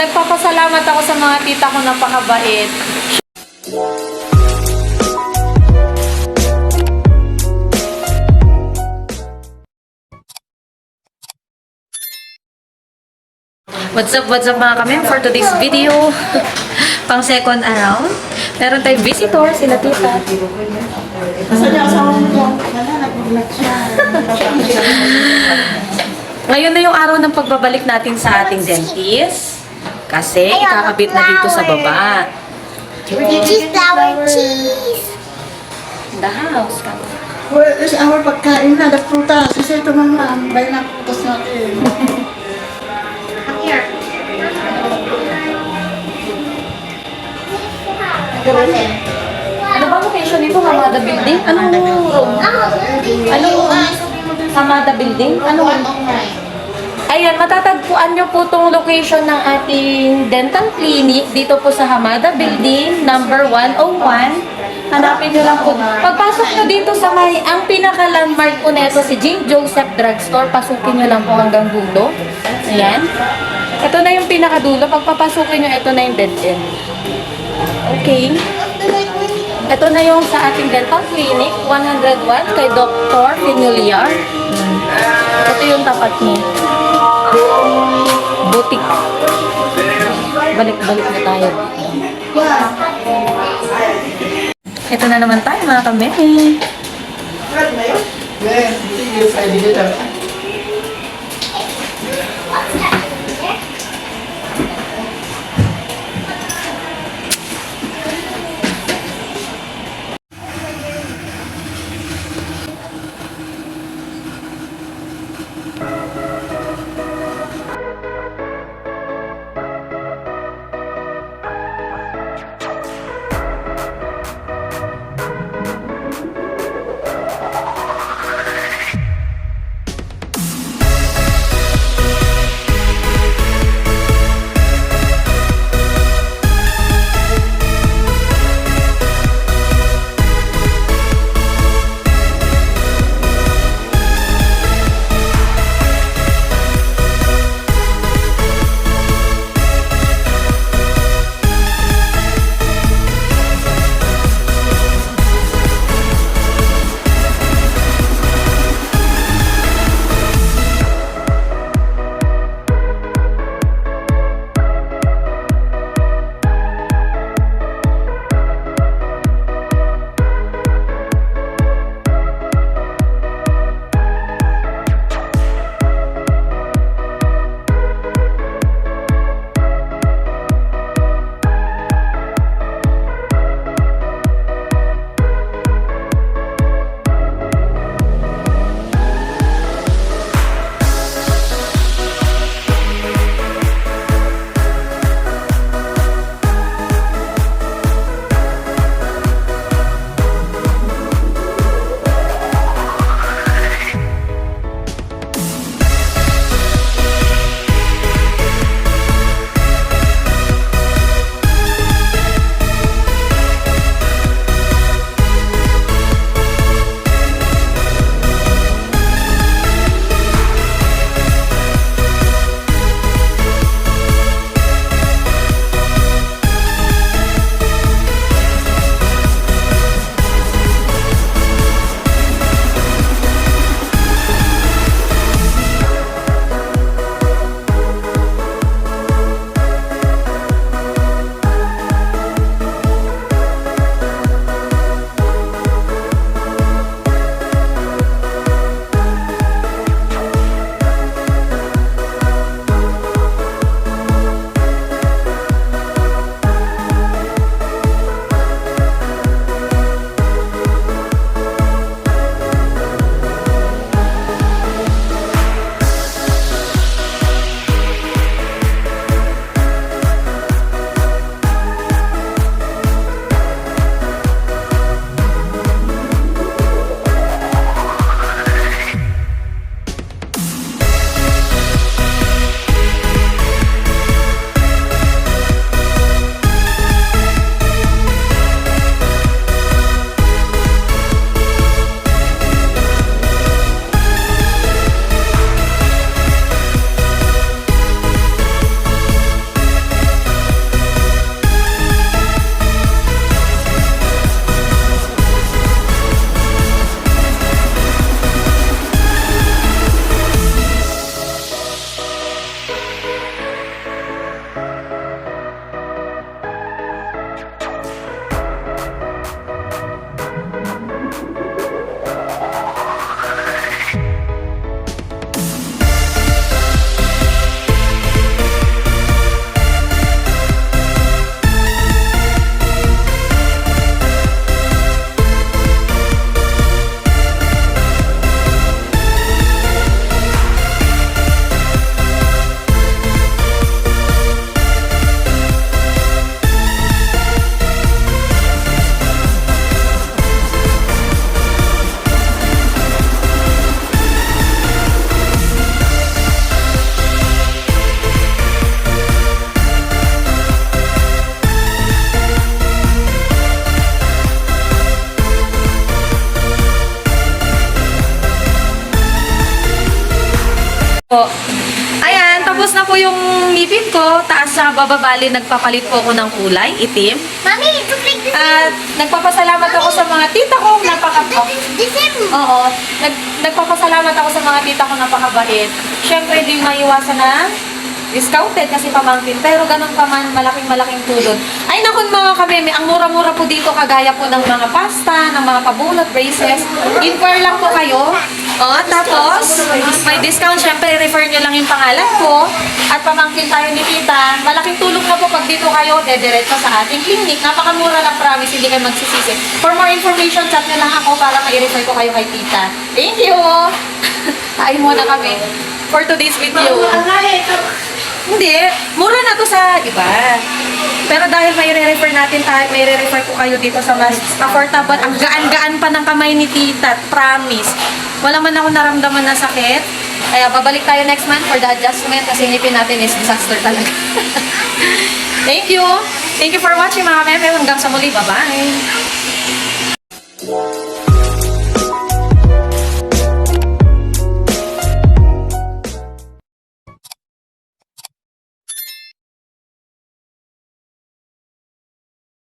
Nagpapasalamat ako sa mga tita ko, napakabait. What's up mga kami for today's video. Pang second round. Meron tayong visitor, sila tita. Kasi niya asawa mo, wala, nag-vlog siya. Ngayon na yung araw ng pagbabalik natin sa ating dentist. Kasi ikakabit na dito sa baba. Cheese, flour, cheese. The house. Well, is our pagkain na, the prutas. Kasi ito mga, bayan na prutas natin. Here. Ano ba location nito? Hamada Building? Anong room? Anong Hamada Building? Anong Ayan, matatagpuan nyo po itong location ng ating dental clinic dito po sa Hamada Building, number 101. Hanapin nyo lang po. Pagpasok nyo dito sa may, ang pinaka-landmark po neto si Jane Joseph Drugstore. Pasukin nyo lang po hanggang dulo. Ayan. Ito na yung pinakadulo. Pagpapasukin nyo, ito na yung dead end. Okay. Ito na yung sa ating dental clinic, 101 kay Dr. Pinuliar. Ito yung tapat niya. Butik. Balik-balik na tayo. Ito na naman tayo mga kami. Yes, yes, I did it. Po. Ayan, tapos na po yung ngipin ko. Taas sa bababali, nagpapalit po ako ng kulay, itim. Mommy, it looks like this. At nagpapasalamat ako sa mga tita ko, This is Oo. Nagpapasalamat ako sa mga tita ko, napakabait. Siyempre, hindi maiwasan na discounted kasi pamangkin. Pero ganun pa man, malaking tulong. Ay nakon mga kameme, ang mura-mura po dito kagaya po ng mga pasta, ng mga pabulot, braces. Inquire lang po kayo. Tapos, may discount. Siyempre, refer nyo lang yung pangalan ko. At pamangkin tayo ni tita. Malaking tulong na po pag dito kayo, dediretso sa ating clinic. Napakamura lang, promise, hindi kayo magsisisi. For more information, chat nyo lang ako para ma-refer ko kayo kay tita. Thank you! Kain muna kami for today's video. Hindi, mura na to sa iba. Pero dahil may re-refer natin tayo, may re-refer ko kayo dito sa mas affordable. Ang gaan-gaan pa ng kamay ni tita, promise. Wala man ako naramdaman na sakit. Kaya babalik tayo next month for the adjustment kasi ngipin natin is disaster talaga. Thank you! Thank you for watching mga meme. Hanggang sa muli. Bye-bye!